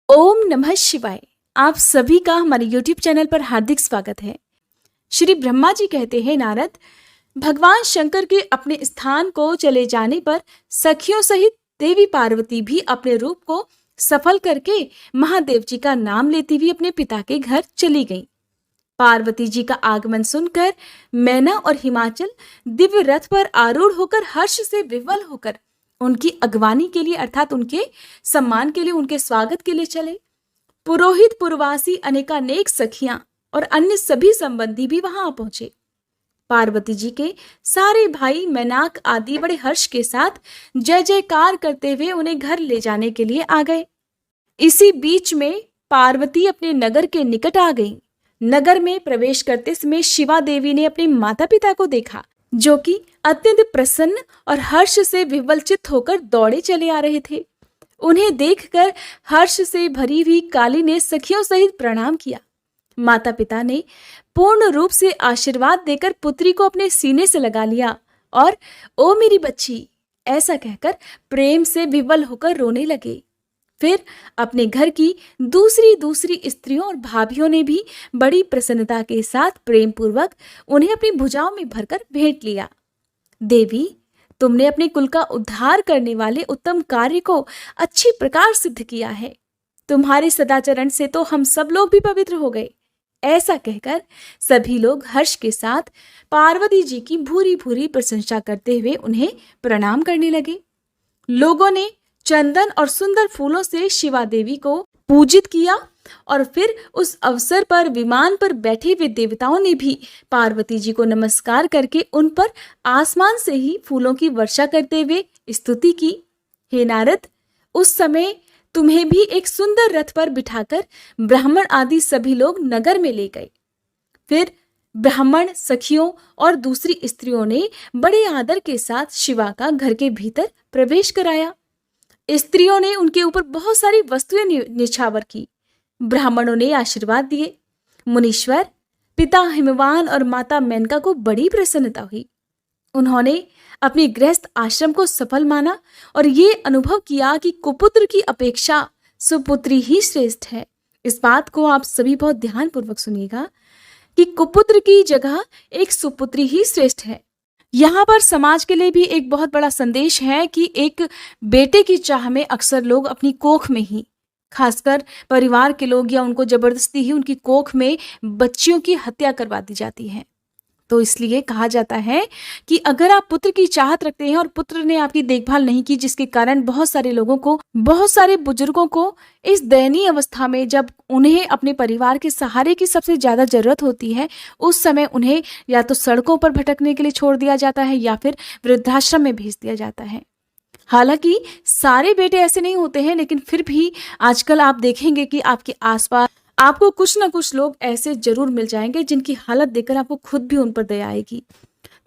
ओम नमः शिवाय। आप सभी का हमारे YouTube चैनल पर हार्दिक स्वागत है। श्री ब्रह्मा जी कहते हैं, नारद, भगवान शंकर के अपने स्थान को चले जाने पर सखियों सहित देवी पार्वती भी अपने रूप को सफल करके महादेव जी का नाम लेती हुई अपने पिता के घर चली गईं। पार्वती जी का आगमन सुनकर मैना और हिमाचल दिव्य रथ पर आरूढ़ होकर हर्ष से विह्वल होकर उनकी अगवानी के लिए अर्थात उनके सम्मान के लिए, उनके स्वागत के लिए चले। पुरोहित, पुरवासी, अनेकानेक सखियां और अन्य सभी संबंधी भी वहां आ पहुंचे। पार्वती जी के सारे भाई मैनाक आदि बड़े हर्ष के साथ जय जयकार करते हुए उन्हें घर ले जाने के लिए आ गए। इसी बीच में पार्वती अपने नगर के निकट आ गई। नगर में प्रवेश करते समय शिवा देवी ने अपने माता पिता को देखा, जो कि अत्यंत प्रसन्न और हर्ष से विह्वलचित होकर दौड़े चले आ रहे थे। उन्हें देखकर हर्ष से भरी हुई काली ने सखियों सहित प्रणाम किया। माता पिता ने पूर्ण रूप से आशीर्वाद देकर पुत्री को अपने सीने से लगा लिया और ओ मेरी बच्ची ऐसा कहकर प्रेम से विह्वल होकर रोने लगे। फिर अपने घर की दूसरी स्त्रियों और भाभियों ने भी बड़ी प्रसन्नता के साथ प्रेम पूर्वक उन्हें अपनी भुजाओं में भरकर भेंट लिया। देवी, तुमने अपने कुल का उद्धार करने वाले उत्तम कार्य को अच्छी प्रकार सिद्ध किया है। तुम्हारे सदाचरण से तो हम सब लोग भी पवित्र हो गए। ऐसा कहकर सभी लोग हर्ष के साथ पार्वती जी की भूरी भूरी प्रशंसा करते हुए उन्हें प्रणाम करने लगे। लोगों ने चंदन और सुंदर फूलों से शिवा देवी को पूजित किया और फिर उस अवसर पर विमान पर बैठे हुए देवताओं ने भी पार्वती जी को नमस्कार करके उन पर आसमान से ही फूलों की वर्षा करते हुए स्तुति की। हे नारद, उस समय तुम्हें भी एक सुंदर रथ पर बिठाकर ब्राह्मण आदि सभी लोग नगर में ले गए। फिर ब्राह्मण, सखियों और दूसरी स्त्रियों ने बड़े आदर के साथ शिवा का घर के भीतर प्रवेश कराया। स्त्रियों ने उनके ऊपर बहुत सारी वस्तुएं निछावर की। ब्राह्मणों ने आशीर्वाद दिए। मुनीश्वर, पिता हिमवान और माता मेनका को बड़ी प्रसन्नता हुई। उन्होंने अपने गृहस्थ आश्रम को सफल माना और ये अनुभव किया कि कुपुत्र की अपेक्षा सुपुत्री ही श्रेष्ठ है। इस बात को आप सभी बहुत ध्यानपूर्वक सुनिएगा कि कुपुत्र की जगह एक सुपुत्री ही श्रेष्ठ है। यहाँ पर समाज के लिए भी एक बहुत बड़ा संदेश है कि एक बेटे की चाह में अक्सर लोग अपनी कोख में ही, खासकर परिवार के लोग या उनको जबरदस्ती ही उनकी कोख में बच्चियों की हत्या करवा दी जाती है। तो इसलिए कहा जाता है कि अगर आप पुत्र की चाहत रखते हैं और पुत्र ने आपकी देखभाल नहीं की, जिसके कारण बहुत सारे लोगों को, बहुत सारे बुजुर्गों को इस दयनीय अवस्था में, जब उन्हें अपने परिवार के सहारे की सबसे ज्यादा जरूरत होती है, उस समय उन्हें या तो सड़कों पर भटकने के लिए छोड़ दिया जाता है या फिर वृद्धाश्रम में भेज दिया जाता है। हालांकि सारे बेटे ऐसे नहीं होते हैं, लेकिन फिर भी आजकल आप देखेंगे कि आपके आसपास आपको कुछ ना कुछ लोग ऐसे जरूर मिल जाएंगे जिनकी हालत देखकर आपको खुद भी उन पर दया आएगी।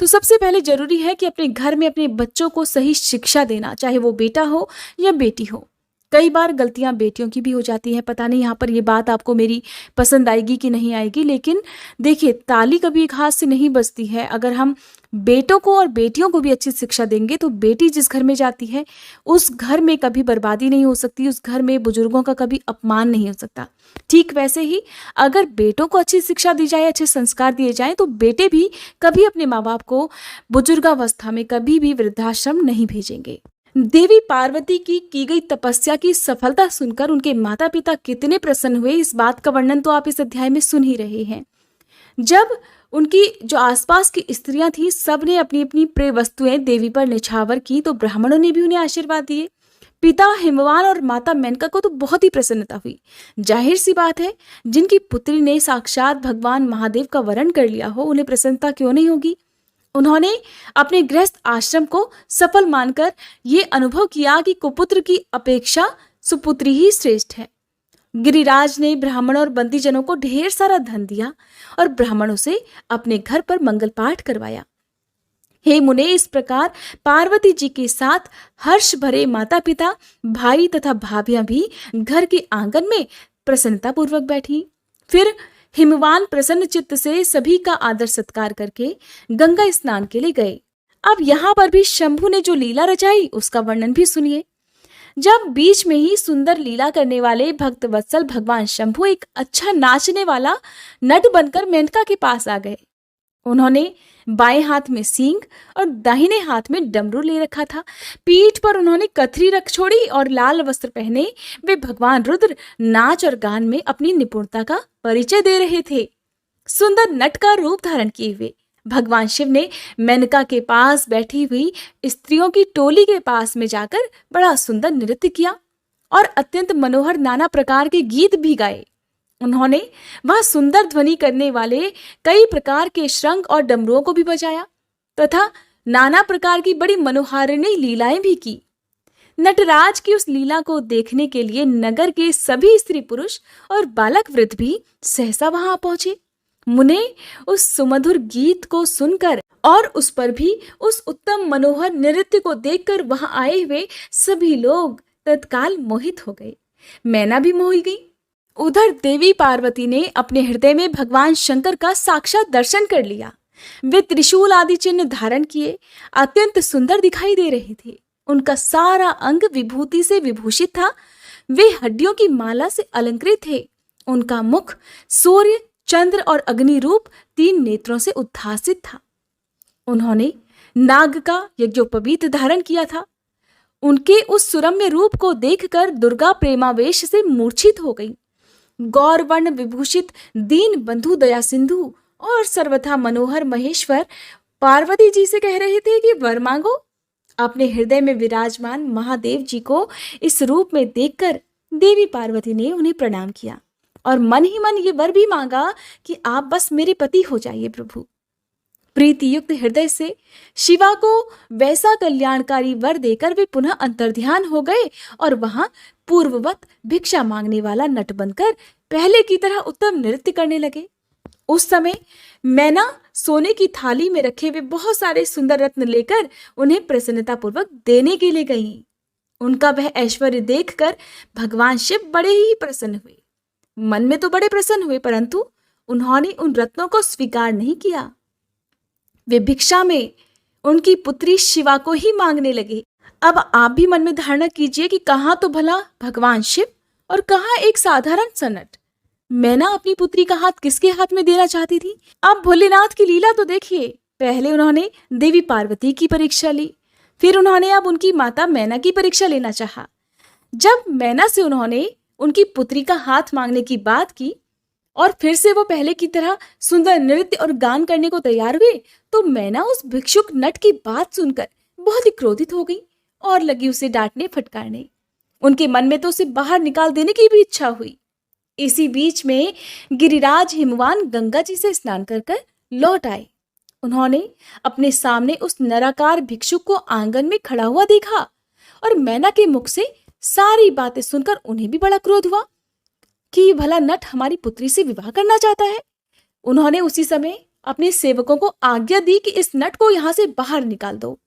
तो सबसे पहले जरूरी है कि अपने घर में अपने बच्चों को सही शिक्षा देना, चाहे वो बेटा हो या बेटी हो। कई बार गलतियां बेटियों की भी हो जाती हैं। पता नहीं यहाँ पर ये बात आपको मेरी पसंद आएगी कि नहीं आएगी, लेकिन देखिए, ताली कभी एक हाथ से नहीं बजती है। अगर हम बेटों को और बेटियों को भी अच्छी शिक्षा देंगे तो बेटी जिस घर में जाती है उस घर में कभी बर्बादी नहीं हो सकती, उस घर में बुजुर्गों का कभी अपमान नहीं हो सकता। ठीक वैसे ही अगर बेटों को अच्छी शिक्षा दी जाए, अच्छे संस्कार दिए जाएं, तो बेटे भी कभी अपने माँ बाप को बुजुर्गावस्था में कभी भी वृद्धाश्रम नहीं भेजेंगे। देवी पार्वती की गई तपस्या की सफलता सुनकर उनके माता पिता कितने प्रसन्न हुए, इस बात का वर्णन तो आप इस अध्याय में सुन ही रहे हैं। जब उनकी जो आसपास की स्त्रियां थी, सब ने अपनी अपनी प्रिय वस्तुएं देवी पर निछावर की, तो ब्राह्मणों ने भी उन्हें आशीर्वाद दिए। पिता हिमवान और माता मेनका को तो बहुत ही प्रसन्नता हुई। जाहिर सी बात है, जिनकी पुत्री ने साक्षात भगवान महादेव का वरण कर लिया हो, उन्हें प्रसन्नता क्यों नहीं होगी। उन्होंने अपने गृहस्थ आश्रम को सफल मानकर ये अनुभव किया कि कुपुत्र की अपेक्षा सुपुत्री ही श्रेष्ठ है। गिरिराज ने ब्राह्मणों और बंदीजनों को ढेर सारा धन दिया और ब्राह्मणों से अपने घर पर मंगल पाठ करवाया। हे मुने, इस प्रकार पार्वती जी के साथ हर्ष भरे माता पिता, भाई तथा भाभियां भी घर के आंगन में प्रसन्नता पूर्वक बैठी। फिर हिमवान प्रसन्न चित्त से सभी का आदर सत्कार करके गंगा स्नान के लिए गए। अब यहाँ पर भी शंभु ने जो लीला रचाई उसका वर्णन भी सुनिए। जब बीच में ही सुंदर लीला करने वाले भक्त वत्सल भगवान शंभु एक अच्छा नाचने वाला नट बनकर मेनका के पास आ गए। उन्होंने बाएं हाथ में सींग और दाहिने हाथ में डमरू ले रखा था। पीठ पर उन्होंने कथरी रख छोड़ी और लाल वस्त्र पहने वे भगवान रुद्र नाच और गान में अपनी निपुणता का परिचय दे रहे थे। सुंदर नट का रूप धारण किए हुए भगवान शिव ने मेनका के पास बैठी हुई स्त्रियों की टोली के पास में जाकर बड़ा सुंदर नृत्य किया और अत्यंत मनोहर नाना प्रकार के गीत भी गाए। उन्होंने वह सुंदर ध्वनि करने वाले कई प्रकार के शंख और डमरुओं को भी बजाया तथा नाना प्रकार की बड़ी मनोहारिणी लीलाएं भी की। नटराज की उस लीला को देखने के लिए नगर के सभी स्त्री पुरुष और बालक वृद्ध भी सहसा वहां पहुंचे। मुने उस सुमधुर गीत को सुनकर और उस पर भी उस उत्तम मनोहर नृत्य को देखकर वहां आए हुए सभी लोग तत्काल मोहित हो गए। मैना भी मोही गई। उधर देवी पार्वती ने अपने हृदय में भगवान शंकर का साक्षात दर्शन कर लिया। वे त्रिशूल आदि चिन्ह धारण किए अत्यंत सुंदर दिखाई दे रहे थे। उनका सारा अंग विभूति से विभूषित था। वे हड्डियों की माला से अलंकृत थे। उनका मुख सूर्य, चंद्र और अग्नि रूप 3 नेत्रों से उद्भासित था। उन्होंने नाग का यज्ञोपवीत धारण किया था। उनके उस सुरम्य रूप को देखकर दुर्गा प्रेमावेश से मूर्छित हो गई। गौरवर्ण विभूषित दीन बंधु दया सिंधु और सर्वथा मनोहर महेश्वर पार्वती जी से कह रहे थे कि वर मांगो। अपने हृदय में विराजमान महादेव जी को इस रूप में देखकर देवी पार्वती ने उन्हें प्रणाम किया और मन ही मन ये वर भी मांगा कि आप बस मेरे पति हो जाइए प्रभु। प्रीति युक्त हृदय से शिवा को वैसा कल्याणकारी वर देकर वे पुनः अंतर्ध्यान हो गए और वहां पूर्ववत भिक्षा मांगने वाला नट बनकर पहले की तरह उत्तम नृत्य करने लगे। उस समय मैना सोने की थाली में रखे हुए बहुत सारे सुंदर रत्न लेकर उन्हें प्रसन्नता पूर्वक देने के लिए गई। उनका वह ऐश्वर्य देखकर भगवान शिव बड़े ही प्रसन्न हुए। मन में तो बड़े प्रसन्न हुए, परंतु उन्होंने उन रत्नों को स्वीकार नहीं किया। वे भिक्षा में उनकी पुत्री शिवा को ही मांगने लगे। अब आप भी मन में धारणा कीजिए कि कहाँ तो भला भगवान शिव और कहाँ एक साधारण सा नट। मैना अपनी पुत्री का हाथ किसके हाथ में देना चाहती थी? अब भोलेनाथ की लीला तो देखिए। पहले उन्होंने देवी पार्वती की परीक्षा ली, फिर उन्होंने अब उनकी माता मैना की परीक्षा लेना चाहा। जब मैना से उन्होंने उनकी पुत्री का हाथ मांगने की बात की और फिर से वो पहले की तरह सुंदर नृत्य और गान करने को तैयार हुए, तो मैना उस भिक्षुक नट की बात सुनकर बहुत ही क्रोधित हो गई और लगी उसे डांटने फटकारने। उनके मन में तो उसे बाहर निकाल देने की भी इच्छा हुई। इसी बीच में गिरिराज हिमवान गंगा जी से स्नान कर लौट आए। उन्होंने अपने सामने उस नराकार भिक्षुक को आंगन में खड़ा हुआ देखा और मैना के मुख से सारी बातें सुनकर उन्हें भी बड़ा क्रोध हुआ कि भला नट हमारी पुत्री से विवाह करना चाहता है। उन्होंने उसी समय अपने सेवकों को आज्ञा दी कि इस नट को यहां से बाहर निकाल दो।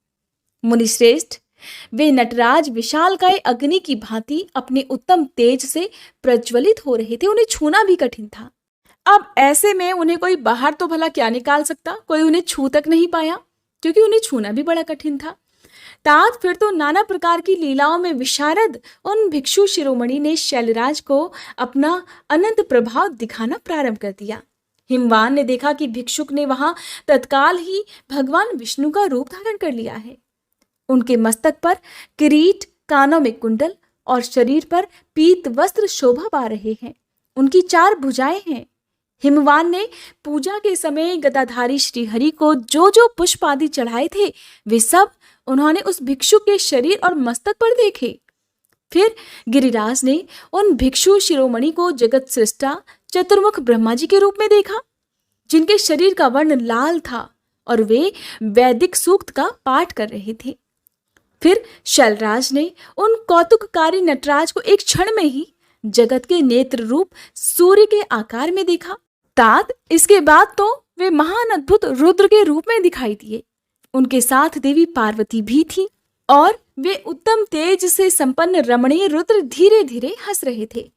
मुनिश्रेष्ठ, वे नटराज विशालकाय अग्नि की भांति अपने उत्तम तेज से प्रज्वलित हो रहे थे। उन्हें छूना भी कठिन था। अब ऐसे में उन्हें कोई बाहर तो भला क्या निकाल सकता? कोई उन्हें छू तक नहीं पाया, क्योंकि उन्हें छूना भी बड़ा कठिन था। तात फिर तो नाना प्रकार की लीलाओं में विशारद उन भिक्षु शिरोमणि ने शैलराज को अपना अनंत प्रभाव दिखाना प्रारंभ कर दिया। हिमवान ने देखा कि भिक्षुक ने वहां तत्काल ही भगवान विष्णु का रूप धारण कर लिया है। उनके मस्तक पर किरीट, कानों में कुंडल और शरीर पर पीत वस्त्र शोभा पा रहे हैं। उनकी 4 भुजाएं हैं। हिमवान ने पूजा के समय गदाधारी श्रीहरि को जो जो पुष्प आदि चढ़ाए थे, वे सब उन्होंने उस भिक्षु के शरीर और मस्तक पर देखे। फिर गिरिराज ने उन भिक्षु शिरोमणि को जगत सृष्टा चतुर्मुख ब्रह्मा जी के रूप में देखा, जिनके शरीर का वर्ण लाल था और वे वैदिक सूक्त का पाठ कर रहे थे। फिर शैलराज ने उन कौतुककारी नटराज को एक क्षण में ही जगत के नेत्र रूप सूर्य के आकार में देखा। तात इसके बाद तो वे महान अद्भुत रुद्र के रूप में दिखाई दिए। उनके साथ देवी पार्वती भी थी और वे उत्तम तेज से संपन्न रमणीय रुद्र धीरे धीरे हंस रहे थे।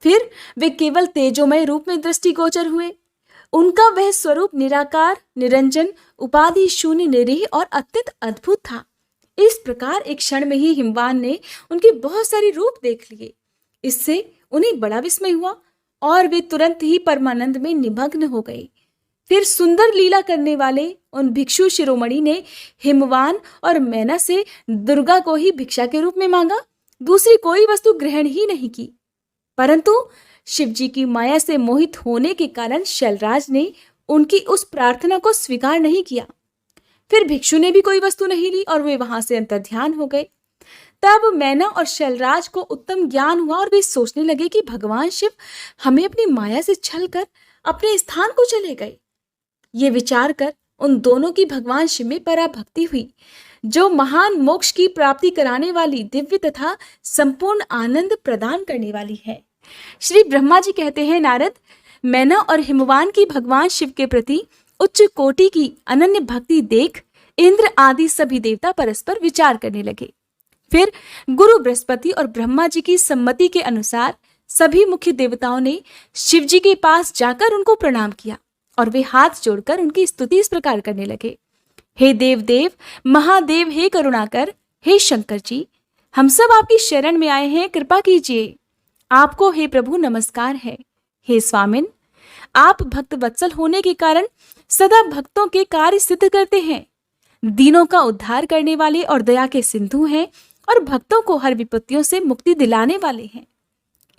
फिर वे केवल तेजोमय रूप में दृष्टिगोचर हुए। उनका वह स्वरूप निराकार, निरंजन, उपाधि शून्य, निरीह और अत्यंत अद्भुत था। इस प्रकार एक क्षण में ही हिमवान ने उनके बहुत सारे रूप देख लिए। इससे उन्हें बड़ा विस्मय हुआ और वे तुरंत ही परमानंद में निमग्न हो गए। फिर सुंदर लीला करने वाले उन भिक्षु शिरोमणि ने हिमवान और मैना से दुर्गा को ही भिक्षा के रूप में मांगा, दूसरी कोई वस्तु ग्रहण ही नहीं की। परंतु शिवजी की माया से मोहित होने के कारण शैलराज ने उनकी उस प्रार्थना को स्वीकार नहीं किया। फिर भिक्षु ने भी कोई वस्तु नहीं ली और वे वहां से अंतर्ध्यान हो गए। तब मैना और शैलराज को उत्तम ज्ञान हुआ और वे सोचने लगे कि भगवान शिव हमें अपनी माया से छल कर अपने स्थान को चले गए। ये विचार कर उन दोनों की भगवान शिव में पराभक्ति हुई, जो महान मोक्ष की प्राप्ति कराने वाली, दिव्य तथा संपूर्ण आनंद प्रदान करने वाली है। श्री ब्रह्मा जी कहते हैं, नारद, मैना और हिमवान की भगवान शिव के प्रति उच्च कोटि की अनन्य भक्ति देख इंद्र आदि सभी देवता परस्पर विचार करने लगे। फिर गुरु बृहस्पति और ब्रह्मा जी की सम्मति के अनुसार सभी मुख्य देवताओं ने शिव जी के पास जाकर उनको प्रणाम किया और वे हाथ जोड़कर उनकी स्तुति इस प्रकार करने लगे। हे देव देव, महादेव, हे करुणाकर, हे शंकर जी, हम सब आपकी शरण में आए हैं, कृपा कीजिए। आपको हे प्रभु नमस्कार है। हे स्वामिन, आप भक्त वत्सल होने के कारण सदा भक्तों के कार्य सिद्ध करते हैं, दीनों का उद्धार करने वाले और दया के सिंधु हैं और भक्तों को हर विपत्तियों से मुक्ति दिलाने वाले हैं।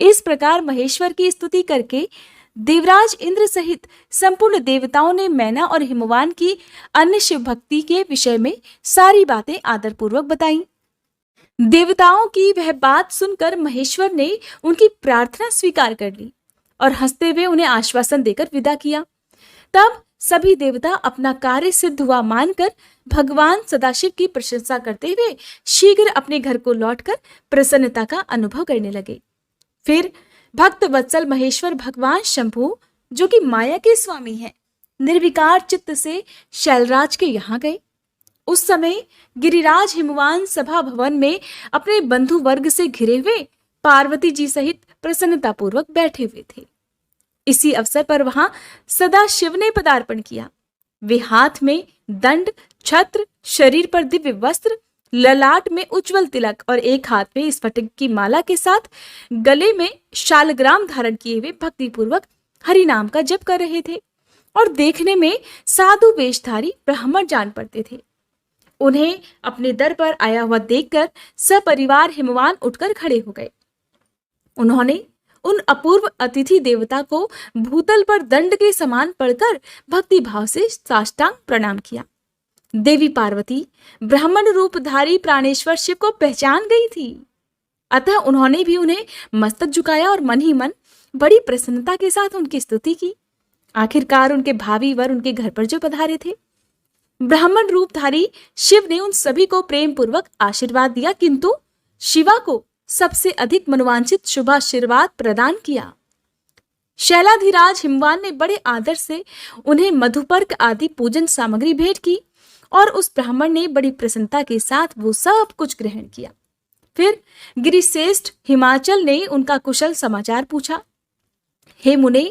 इस प्रकार महेश्वर की स्तुति करके देवराज इंद्र सहित संपूर्ण देवताओं ने मैना और हिमवान की अन्य शिव भक्ति के विषय में सारी बातें आदरपूर्वक बताई। देवताओं की वह बात सुनकर महेश्वर ने उनकी प्रार्थना स्वीकार कर ली और हंसते हुए उन्हें आश्वासन देकर विदा किया। तब सभी देवता अपना कार्य सिद्ध हुआ मानकर भगवान सदाशिव की प्रशंसा करते हुए शीघ्र अपने घर को लौटकर प्रसन्नता का अनुभव करने लगे। फिर भक्त वत्सल महेश्वर भगवान शंभु, जो कि माया के स्वामी हैं, निर्विकार चित्त से शैलराज के यहाँ गए। उस समय गिरिराज हिमवान सभा भवन में अपने बंधु वर्ग से घिरे हुए पार्वती जी सहित प्रसन्नता पूर्वक बैठे हुए थे। इसी अवसर पर वहां सदा शिव ने पदार्पण किया। वे हाथ में दंड, छत्र, शरीर पर दिव्य वस्त्र, ललाट में उज्जवल तिलक और एक हाथ में स्फटिक की माला के साथ गले में शालग्राम धारण किए हुए भक्ति पूर्वक हरि नाम का जप कर रहे थे और देखने में साधु वेशधारी ब्राह्मण जान पड़ते थे। उन्हें अपने दर पर आया हुआ देखकर सपरिवार हिमवान उठकर खड़े हो गए। उन्होंने उन अपूर्व अतिथि देवता को भूतल पर दंड के समान पड़कर भक्ति भाव से साष्टांग प्रणाम किया। देवी पार्वती ब्राह्मण रूपधारी प्राणेश्वर शिव को पहचान गई थी, अतः उन्होंने भी उन्हें मस्तक झुकाया और मन ही मन बड़ी प्रसन्नता के साथ उनकी स्तुति की। आखिरकार उनके भावी वर उनके घर पर जो पधारे थे। ब्राह्मण रूपधारी शिव ने उन सभी को प्रेम पूर्वक आशीर्वाद दिया, किंतु शिवा को सबसे अधिक मनोवांछित शुभाशीर्वाद प्रदान किया। शैलाधिराज हिमवान ने बड़े आदर से उन्हें मधुपर्क आदि पूजन सामग्री भेंट की और उस ब्राह्मण ने बड़ी प्रसन्नता के साथ वो सब कुछ ग्रहण किया। फिर गिरिश्रेष्ठ हिमाचल ने उनका कुशल समाचार पूछा। हे मुने,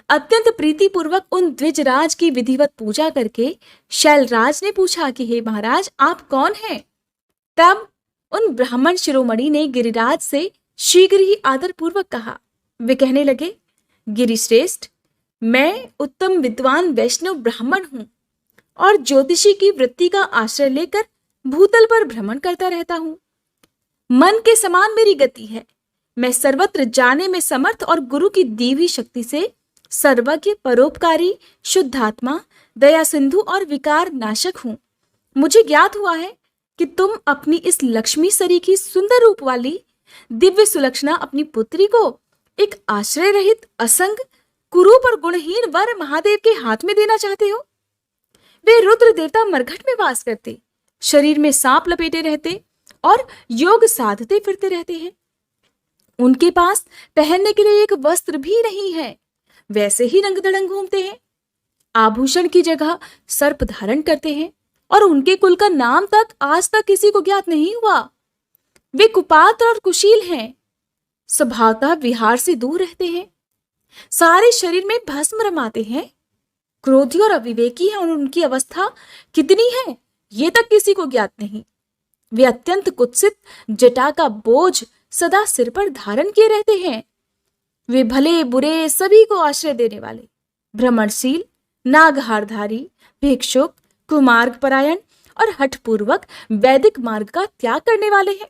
अत्यंत प्रीतिपूर्वक उन द्विजराज की विधिवत पूजा करके शैलराज ने पूछा कि हे महाराज, आप कौन हैं? तब उन ब्राह्मण शिरोमणि ने गिरिराज से शीघ्र ही आदर पूर्वक कहा। वे कहने लगे, गिरिश्रेष्ठ, मैं उत्तम विद्वान वैष्णव ब्राह्मण हूं और ज्योतिषी की वृत्ति का आश्रय लेकर भूतल पर भ्रमण करता रहता हूं। मन के समान मेरी गति है। मैं सर्वत्र जाने में समर्थ और गुरु की दी हुई शक्ति से सर्वज्ञ, परोपकारी, शुद्धात्मा, दया सिंधु और विकार नाशक हूं। मुझे ज्ञात हुआ है कि तुम अपनी इस लक्ष्मी सरी की सुंदर रूप वाली दिव्य सुलक्षणा अपनी पुत्री को एक आश्रय रहित, असंग, कुरूप और गुणहीन वर महादेव के हाथ में देना चाहते हो। वे रुद्र देवता मरघट में वास करते, शरीर में सांप लपेटे रहते और योग साधते फिरते रहते हैं। उनके पास पहनने के लिए एक वस्त्र भी नहीं है, वैसे ही रंग दड़ंग घूमते हैं। आभूषण की जगह सर्प धारण करते हैं और उनके कुल का नाम तक आज तक किसी को ज्ञात नहीं हुआ। वे कुपात्र और कुशील हैं, स्वभावतः विहार से दूर रहते हैं, सारे शरीर में भस्म रमाते हैं, क्रोधी और अविवेकी हैं और उनकी अवस्था कितनी है ये तक किसी को ज्ञात नहीं। वे अत्यंत कुत्सित जटा का बोझ सदा सिर पर धारण किए रहते हैं। वे भले बुरे सभी को आश्रय देने वाले, भ्रमणशील, नागहारधारी, भिक्षुक, कुमार्ग परायण और हठपूर्वक वैदिक मार्ग का त्याग करने वाले हैं।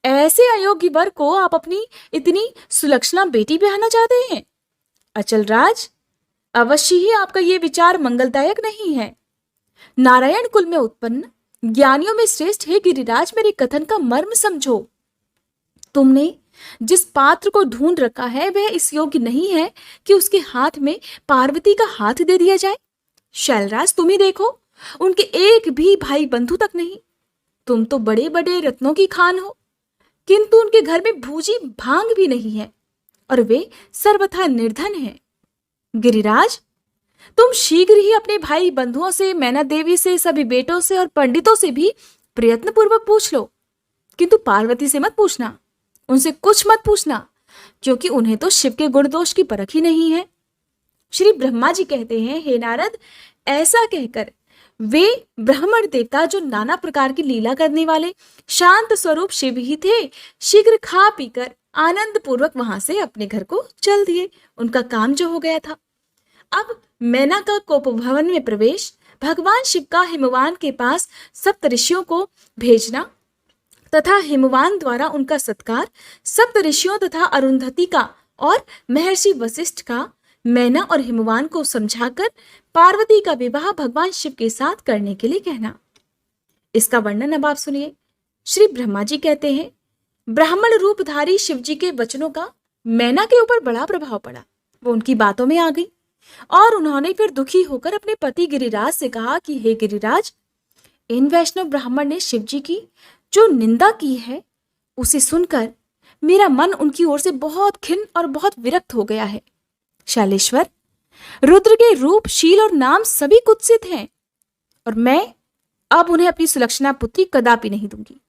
ऐसे अयोग्य वर को आप अपनी इतनी सुलक्षणा बेटी ब्याहना चाहते हैं? अचल राज, अवश्य ही आपका ये विचार मंगलदायक नहीं है। नारायण कुल में उत्पन्न ज्ञानियों में श्रेष्ठ हे गिरिराज, मेरे कथन का मर्म समझो। तुमने जिस पात्र को ढूंढ रखा है वह इस योग्य नहीं है कि उसके हाथ में पार्वती का हाथ दे दिया जाए। शैलराज, तुम ही देखो, उनके एक भी भाई बंधु तक नहीं। तुम तो बड़े बड़े रत्नों की खान हो, किंतु उनके घर में भूजी भांग भी नहीं है और वे सर्वथा निर्धन हैं। गिरिराज, तुम शीघ्र ही अपने भाई बंधुओं से, मैना देवी से, सभी बेटों से और पंडितों से भी प्रयत्न पूर्वक पूछ लो, किंतु पार्वती से मत पूछना, उनसे कुछ मत पूछना, क्योंकि उन्हें तो शिव के गुण दोष की परख ही नहीं है। श्री ब्रह्मा जी कहते हैं, हे नारद, ऐसा कहकर वे ब्राह्मण देवता जो नाना प्रकार की लीला करने वाले शांत स्वरूप शिव ही थे, शीघ्र खा पीकर आनंद पूर्वक वहां से अपने घर को चल दिए। उनका काम जो हो गया था। अब मैना का कोप भवन में प्रवेश, भगवान शिव का हिमवान के पास सप्त ऋषियों को भेजना तथा हिमवान द्वारा उनका सत्कार, सप्त ऋषियों तथा अरुंधति का और महर्षि वशिष्ठ का मैना और हिमवान को समझाकर पार्वती का विवाह भगवान शिव के साथ करने के लिए कहना। इसका वर्णन अब आप सुनिए। श्री ब्रह्मा जी कहते हैं, ब्राह्मण रूपधारी शिव जी के वचनों का मैना के ऊपर बड़ा प्रभाव पड़ा। वो उनकी बातों में आ गई और उन्होंने फिर दुखी होकर अपने पति गिरिराज से कहा कि हे गिरिराज, इन वैष्णव ब्राह्मण ने शिव जी की जो निंदा की है उसे सुनकर मेरा मन उनकी ओर से बहुत खिन्न और बहुत विरक्त हो गया है। शैलेश्वर, रुद्र के रूप, शील और नाम सभी कुत्सित हैं और मैं अब उन्हें अपनी सुलक्षणा पुत्री कदापि नहीं दूंगी।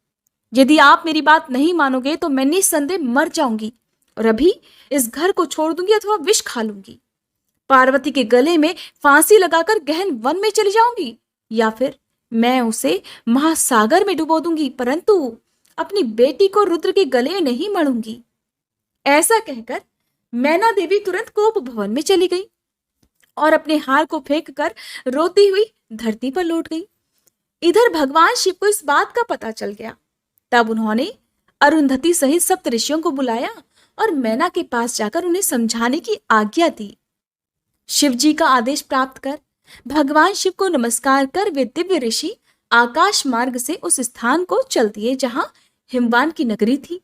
यदि आप मेरी बात नहीं मानोगे तो मैं निस्संदेह मर जाऊंगी और अभी इस घर को छोड़ दूंगी अथवा विष खा लूंगी। पार्वती के गले में फांसी लगाकर गहन वन में चली जाऊंगी या फिर मैं उसे महासागर में डुबो दूंगी, परंतु अपनी बेटी को रुद्र के गले नहीं मढ़ूंगी। ऐसा कहकर मैना देवी तुरंत कोप भवन में चली गई और अपने हार को फेंक कर रोती हुई धरती पर लौट गई। इधर भगवान शिव को इस बात का पता चल गया। तब उन्होंने अरुंधति सहित सप्त ऋषियों को बुलाया और मैना के पास जाकर उन्हें समझाने की आज्ञा दी। शिव जी का आदेश प्राप्त कर भगवान शिव को नमस्कार कर वे दिव्य ऋषि आकाश मार्ग से उस स्थान को चल दिए जहां हिमवान की नगरी थी।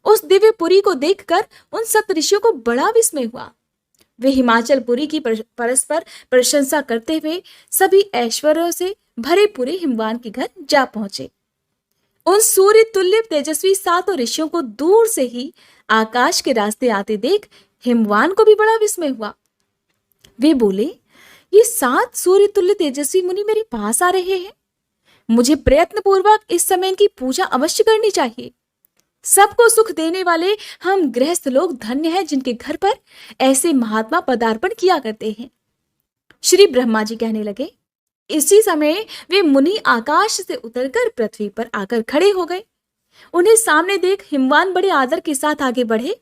उस दिव्य पुरी को देखकर उन सप्त ऋषियों को बड़ा विस्मय हुआ। वे हिमाचल पुरी की परस्पर प्रशंसा करते हुए सभी ऐश्वर्यों से भरे पूरे हिमवान के घर जा पहुंचे। उन सूर्य तुल्य तेजस्वी सातों ऋषियों को दूर से ही आकाश के रास्ते आते देख हिमवान को भी बड़ा विस्मय हुआ। वे बोले, ये 7 सूर्य तुल्य तेजस्वी मुनि मेरे पास आ रहे हैं। मुझे प्रयत्न पूर्वक इस समय इनकी पूजा अवश्य करनी चाहिए। सबको सुख देने वाले हम गृहस्थ लोग धन्य हैं जिनके घर पर ऐसे महात्मा पदार्पण किया करते हैं। श्री ब्रह्मा जी कहने लगे। इसी समय वे मुनि आकाश से उतरकर पृथ्वी पर आकर खड़े हो गए। उन्हें सामने देख हिमवान बड़े आदर के साथ आगे बढ़े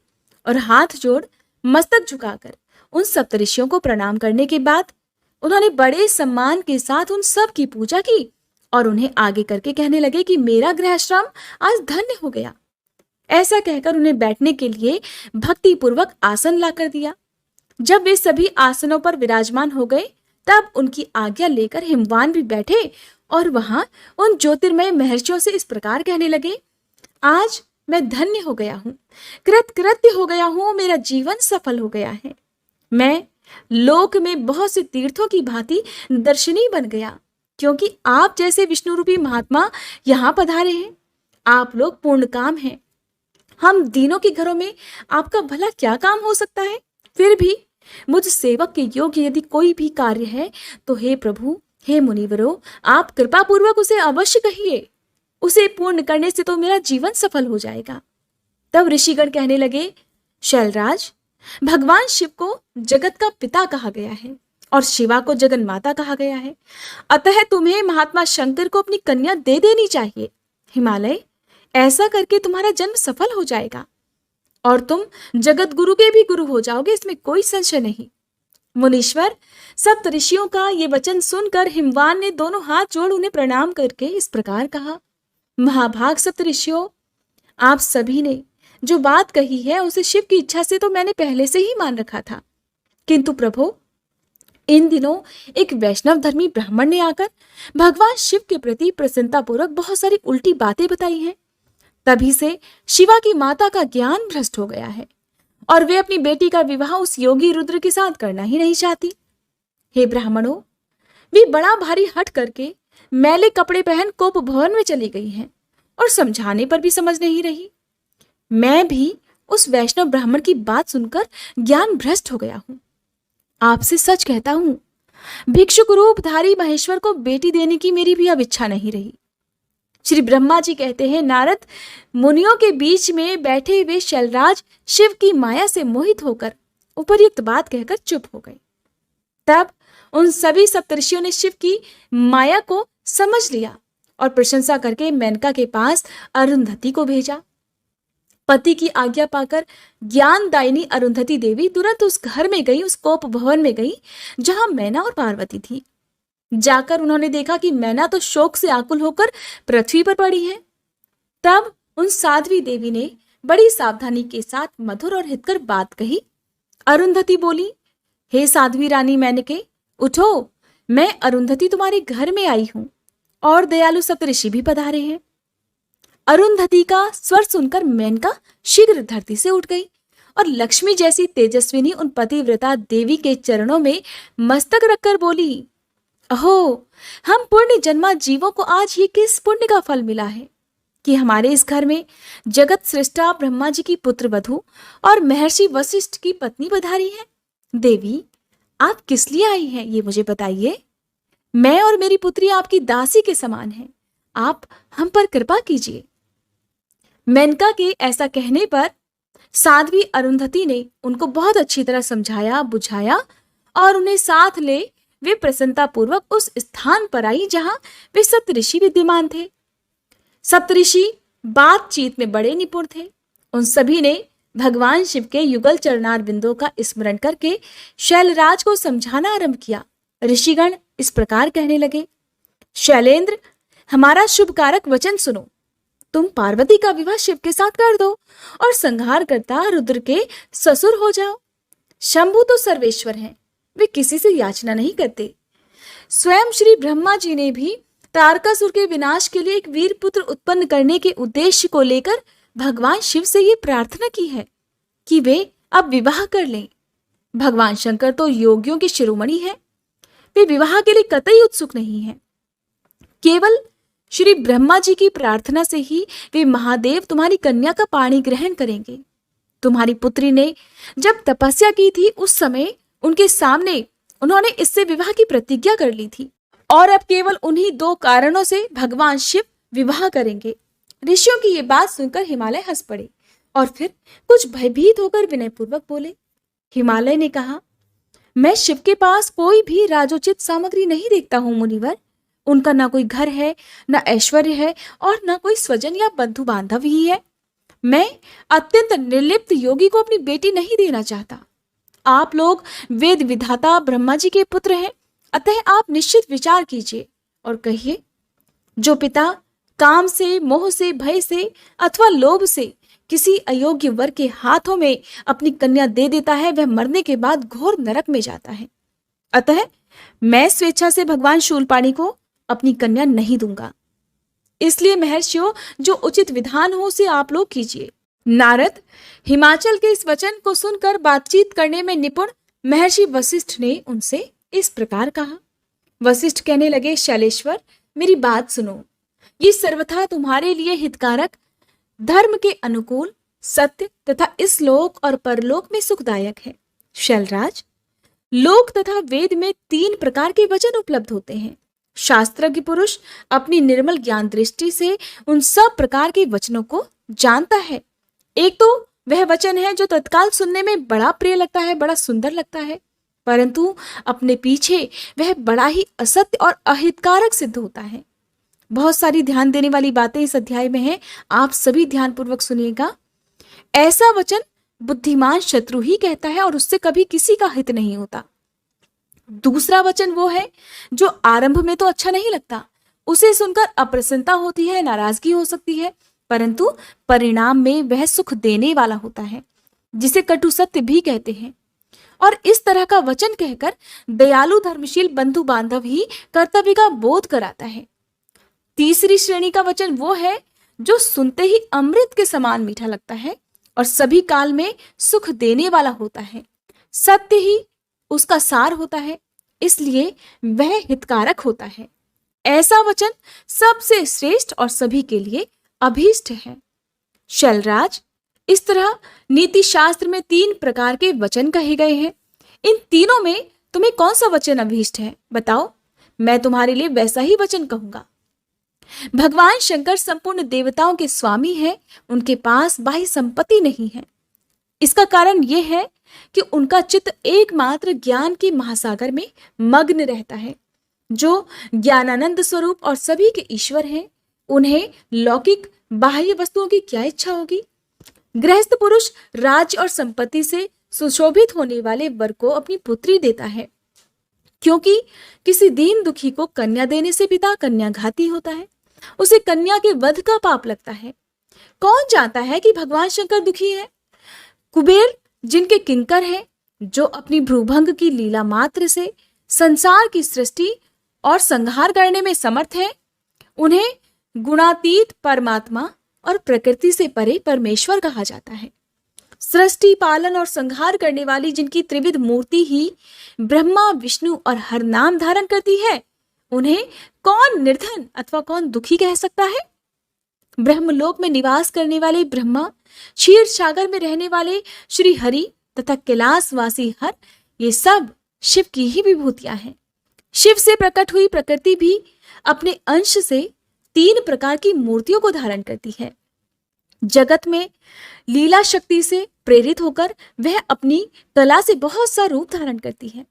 और हाथ जोड़ मस्तक झुकाकर उन सप्तऋषियों को प्रणाम करने के बाद उन्होंने बड़े सम्मान के साथ उन सब की पूजा की और उन्हें आगे करके कहने लगे कि मेरा गृहश्रम आज धन्य हो गया। ऐसा कहकर उन्हें बैठने के लिए भक्ति पूर्वक आसन लाकर दिया। जब वे सभी आसनों पर विराजमान हो गए तब उनकी आज्ञा लेकर हिमवान भी बैठे और वहां उन ज्योतिर्मय महर्षियों से इस प्रकार कहने लगे, आज मैं धन्य हो गया हूं, कृतकृत्य हो गया हूं, मेरा जीवन सफल हो गया है। मैं लोक में बहुत से तीर्थों की भांति दर्शनीय बन गया, क्योंकि आप जैसे विष्णु रूपी महात्मा यहाँ पधारे हैं। आप लोग पूर्ण काम हैं। हम दीनों के घरों में आपका भला क्या काम हो सकता है? फिर भी मुझ सेवक के योग्य यदि कोई भी कार्य है तो हे प्रभु, हे मुनिवरों, आप कृपा पूर्वक उसे अवश्य कहिए। उसे पूर्ण करने से तो मेरा जीवन सफल हो जाएगा। तब ऋषिगण कहने लगे, शैलराज, भगवान शिव को जगत का पिता कहा गया है और शिवा को जगन माता कहा गया है। अतः तुम्हें महात्मा शंकर को अपनी कन्या दे देनी चाहिए। हिमालय, ऐसा करके तुम्हारा जन्म सफल हो जाएगा और तुम जगत गुरु के भी गुरु हो जाओगे, इसमें कोई संशय नहीं। मुनीश्वर, सप्त ऋषियों का ये वचन सुनकर हिमवान ने दोनों हाथ जोड़ उन्हें प्रणाम करके इस प्रकार कहा, महाभाग सप्त ऋषियों, आप सभी ने जो बात कही है उसे शिव की इच्छा से तो मैंने पहले से ही मान रखा था, किंतु प्रभु, इन दिनों एक वैष्णव धर्मी ब्राह्मण ने आकर भगवान शिव के प्रति प्रसन्नतापूर्वक बहुत सारी उल्टी बातें बताई हैं। तभी से शिवा की माता का ज्ञान भ्रष्ट हो गया है और वे अपनी बेटी का विवाह उस योगी रुद्र के साथ करना ही नहीं चाहती। हे ब्राह्मणों, वे बड़ा भारी हट करके मैले कपड़े पहन कोप भवन में चली गई हैं और समझाने पर भी समझ नहीं रही। मैं भी उस वैष्णव ब्राह्मण की बात सुनकर ज्ञान भ्रष्ट हो गया हूं। आपसे सच कहता हूं, भिक्षुक रूपधारी महेश्वर को बेटी देने की मेरी भी अब इच्छा नहीं रही। श्री ब्रह्मा जी कहते हैं, नारद, मुनियों के बीच में बैठे हुए शैलराज शिव की माया से मोहित होकर उपर्युक्त बात कहकर चुप हो गए। तब उन सभी सप्तर्षियों ने शिव की माया को समझ लिया और प्रशंसा करके मेनका के पास अरुंधति को भेजा। पति की आज्ञा पाकर ज्ञानदायिनी अरुंधति देवी तुरंत उस घर में गई, उस कोप भवन में गई जहां मैना और पार्वती थी। जाकर उन्होंने देखा कि मैना तो शोक से आकुल होकर पृथ्वी पर पड़ी है। तब उन साध्वी देवी ने बड़ी सावधानी के साथ मधुर और हितकर बात कही। अरुंधति बोली, हे साध्वी रानी मेनके, उठो, मैं अरुंधति तुम्हारे घर में आई हूं और दयालु सप्तऋषि भी पधारे हैं। अरुंधति का स्वर सुनकर मेनका शीघ्र धरती से उठ गई और लक्ष्मी जैसी तेजस्विनी उन पतिव्रता देवी के चरणों में मस्तक रखकर बोली, अहो, हम पुण्य जन्मा जीवों को आज ये किस पुण्य का फल मिला है कि हमारे इस घर में जगत सृष्टा ब्रह्मा जी की पुत्र वधू और महर्षि वशिष्ठ की पत्नी पधारी है। देवी, आप किस लिए आई हैं ये मुझे बताइए। मैं और मेरी पुत्री आपकी दासी के समान हैं, आप हम पर कृपा कीजिए। मेनका के ऐसा कहने पर साध्वी अरुंधति ने उनको बहुत अच्छी तरह समझाया बुझाया और उन्हें साथ ले वे प्रसन्नता पूर्वक उस स्थान पर आई जहां वे सप्तऋषि विद्यमान थे। सप्तऋषि बातचीत में बड़े निपुण थे। उन सभी ने भगवान शिव के युगल चरणार बिंदों का स्मरण करके शैलराज को समझाना आरंभ किया। ऋषिगण इस प्रकार कहने लगे, शैलेंद्र, हमारा शुभकारक वचन सुनो। तुम पार्वती का विवाह शिव के साथ कर दो और संहार करता रुद्र के ससुर हो जाओ। शंभु तो सर्वेश्वर हैं, वे किसी से याचना नहीं करते। स्वयं श्री ब्रह्मा जी ने भी तारकासुर के विनाश के लिए एक वीर पुत्र उत्पन्न करने के उद्देश्य को लेकर भगवान शिव से ये प्रार्थना की है कि वे अब विवाह कर लें। भगवान शंकर तो योगियों के शिरोमणि हैं, वे विवाह के लिए कतई उत्सुक नहीं हैं। केवल श्री ब्रह्मा जी की प्रार्थना से ही वे महादेव तुम्हारी कन्या का पाणी ग्रहण करेंगे। तुम्हारी पुत्री ने जब तपस्या की थी उस समय उनके सामने उन्होंने इससे विवाह की प्रतिज्ञा कर ली थी और अब केवल उन्हीं दो कारणों से भगवान शिव विवाह करेंगे। ऋषियों की ये बात सुनकर हिमालय हंस पड़े और फिर कुछ भयभीत होकर विनयपूर्वक बोले। हिमालय ने कहा, मैं शिव के पास कोई भी राजोचित सामग्री नहीं देखता हूं मुनिवर। उनका ना कोई घर है, ना ऐश्वर्य है और ना कोई स्वजन या बंधु बांधव ही है। मैं अत्यंत निर्लिप्त योगी को अपनी बेटी नहीं देना चाहता। आप लोग वेद विधाता ब्रह्मा जी के पुत्र हैं, अतः आप निश्चित विचार कीजिए और कहिए, जो पिता काम से, मोह से, भय से अथवा लोभ से किसी अयोग्य वर के हाथों में अपनी कन्या दे देता है, वह मरने के बाद घोर नरक में जाता है। अतः मैं स्वेच्छा से भगवान शूलपाणी को अपनी कन्या नहीं दूंगा। इसलिए महर्षियों, जो उचित विधान हो उसे आप लोग कीजिए। नारद, हिमाचल के इस वचन को सुनकर बातचीत करने में निपुण महर्षि वशिष्ठ ने उनसे इस प्रकार कहा। वशिष्ठ कहने लगे, शैलेश्वर, मेरी बात सुनो। ये सर्वथा तुम्हारे लिए हितकारक, धर्म के अनुकूल, सत्य तथा इस लोक और परलोक में सुखदायक है। शैलराज, लोक तथा वेद में 3 प्रकार के वचन उपलब्ध होते हैं। शास्त्रज्ञ पुरुष अपनी निर्मल ज्ञान दृष्टि से उन सब प्रकार के वचनों को जानता है। एक तो वह वचन है जो तत्काल सुनने में बड़ा प्रिय लगता है, बड़ा सुंदर लगता है, परंतु अपने पीछे वह बड़ा ही असत्य और अहितकारक सिद्ध होता है। बहुत सारी ध्यान देने वाली बातें इस अध्याय में हैं, आप सभी ध्यानपूर्वक सुनिएगा। ऐसा वचन बुद्धिमान शत्रु ही कहता है और उससे कभी किसी का हित नहीं होता। दूसरा वचन वो है जो आरंभ में तो अच्छा नहीं लगता, उसे सुनकर अप्रसन्नता होती है, नाराजगी हो सकती है, परंतु परिणाम में वह सुख देने वाला होता है, जिसे कटु सत्य भी कहते हैं। और इस तरह का वचन कहकर दयालु धर्मशील बंधु बांधव ही कर्तव्य का बोध कराता है। तीसरी श्रेणी का वचन वो है जो सुनते ही अमृत के समान मीठा लगता है और सभी काल में सुख देने वाला होता है। सत्य ही उसका सार होता है, इसलिए वह हितकारक होता है। ऐसा वचन सबसे श्रेष्ठ और सभी के लिए अभीष्ट है। शैलराज, इस तरह नीति शास्त्र में 3 प्रकार के वचन कहे गए हैं। इन तीनों में तुम्हें कौन सा वचन अभीष्ट है, बताओ, मैं तुम्हारे लिए वैसा ही वचन कहूंगा। भगवान शंकर संपूर्ण देवताओं के स्वामी हैं, उनके पास बाह्य संपत्ति नहीं है। इसका कारण यह है कि उनका चित्त एकमात्र ज्ञान के महासागर में मग्न रहता है। जो ज्ञानानंद स्वरूप और सभी के ईश्वर हैं, उन्हें लौकिक बाह्य वस्तुओं की क्या इच्छा होगी। गृहस्थ पुरुष राज्य और संपत्ति से सुशोभित होने वाले वर को अपनी पुत्री देता है, क्योंकि किसी दीन दुखी को कन्या देने से पिता कन्याघाती होता है, उसे कन्या के वध का पाप लगता है। कौन जानता है कि भगवान शंकर दुखी है। कुबेर जिनके किंकर हैं, जो अपनी भ्रूभंग की लीला मात्र से संसार की सृष्टि और संहार करने में समर्थ है, उन्हें गुणातीत परमात्मा और प्रकृति से परे परमेश्वर कहा जाता है। सृष्टि पालन और संहार करने वाली जिनकी त्रिविध मूर्ति ही ब्रह्मा विष्णु और हर नाम धारण करती है, उन्हें कौन निर्धन अथवा कौन दुखी कह सकता है। ब्रह्मलोक में निवास करने वाले ब्रह्मा, क्षीर सागर में रहने वाले श्री हरि तथा कैलाशवासी हर, ये सब शिव की ही विभूतियां हैं। शिव से प्रकट हुई प्रकृति भी अपने अंश से 3 प्रकार की मूर्तियों को धारण करती है। जगत में लीला शक्ति से प्रेरित होकर वह अपनी कला से बहुत सा रूप धारण करती है।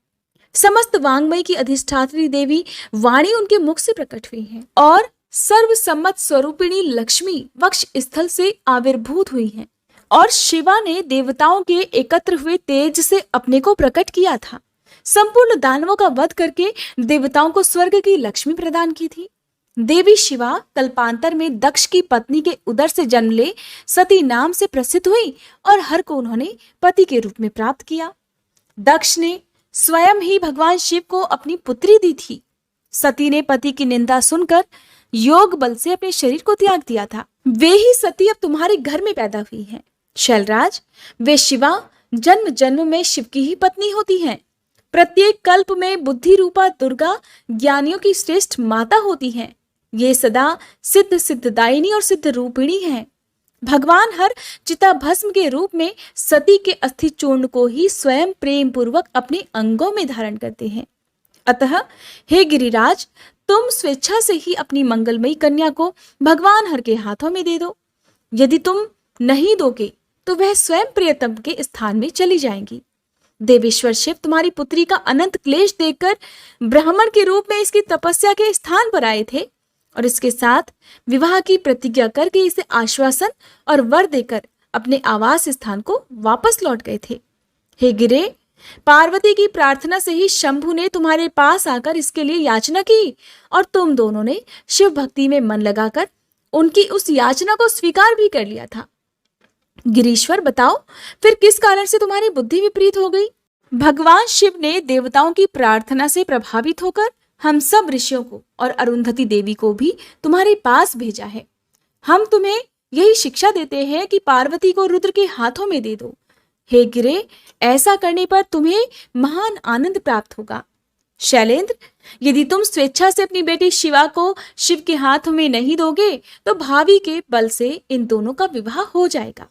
समस्त वांग्मय की अधिष्ठात्री देवी वाणी उनके मुख से प्रकट हुई है और सर्वसम्मत स्वरूपिणी लक्ष्मी वक्ष स्थल से आविर्भूत हुई है। और शिवा ने देवताओं के एकत्र हुए तेज से अपने को प्रकट किया था। संपूर्ण दानवों का वध करके देवताओं को स्वर्ग की लक्ष्मी प्रदान की थी। देवी शिवा कल्पांतर में दक्ष की पत्नी के उदर से जन्म ले सती नाम से प्रसिद्ध हुई और हर को उन्होंने पति के रूप में प्राप्त किया। दक्ष ने स्वयं ही भगवान शिव को अपनी पुत्री दी थी। सती ने पति की निंदा सुनकर योग बल से अपने शरीर को त्याग दिया था। वे ही सती अब तुम्हारे घर में पैदा हुई हैं। शैलराज, वे शिवा जन्म जन्म में शिव की ही पत्नी होती हैं। प्रत्येक कल्प में बुद्धि रूपा दुर्गा ज्ञानियों की श्रेष्ठ माता होती हैं। ये सदा सिद्ध सिद्धदायिनी और सिद्ध रूपिणी हैं। भगवान हर चिता भस्म के रूप में सती के अस्थि चूर्ण को ही स्वयं प्रेम पूर्वक अपने अंगों में धारण करते हैं। अतः हे गिरिराज, तुम स्वेच्छा से ही अपनी मंगलमयी कन्या को भगवान हर के हाथों में दे दो। यदि तुम नहीं दोगे तो वह स्वयं प्रियतम के स्थान में चली जाएंगी। देवेश्वर शिव तुम्हारी पुत्री का अनंत क्लेश देखकर ब्राह्मण के रूप में इसकी तपस्या के स्थान पर आए थे और इसके साथ विवाह की प्रतिज्ञा करके इसे आश्वासन और वर देकर अपने आवास स्थान को वापस लौट गए थे। हे गिरे, पार्वती की प्रार्थना से ही शंभु ने तुम्हारे पास आकर इसके लिए याचना की और तुम दोनों ने शिव भक्ति में मन लगाकर उनकी उस याचना को स्वीकार भी कर लिया था। गिरीश्वर, बताओ फिर किस कारण से तुम्हारी बुद्धि विपरीत हो गई। भगवान शिव ने देवताओं की प्रार्थना से प्रभावित होकर हम सब ऋषियों को और अरुंधति देवी को भी तुम्हारे पास भेजा है। हम तुम्हें यही शिक्षा देते हैं कि पार्वती को रुद्र के हाथों में दे दो। हे गिरे, ऐसा करने पर तुम्हें महान आनंद प्राप्त होगा। शैलेंद्र, यदि तुम स्वेच्छा से अपनी बेटी शिवा को शिव के हाथों में नहीं दोगे तो भावी के बल से इन दोनों का विवाह हो जाएगा।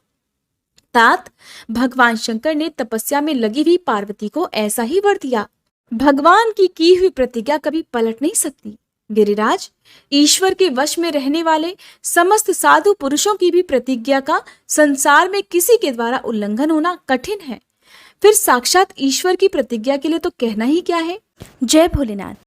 तात, भगवान शंकर ने तपस्या में लगी हुई पार्वती को ऐसा ही वर दिया। भगवान की हुई प्रतिज्ञा कभी पलट नहीं सकती। गिरिराज, ईश्वर के वश में रहने वाले समस्त साधु पुरुषों की भी प्रतिज्ञा का संसार में किसी के द्वारा उल्लंघन होना कठिन है। फिर साक्षात ईश्वर की प्रतिज्ञा के लिए तो कहना ही क्या है। जय भोलेनाथ।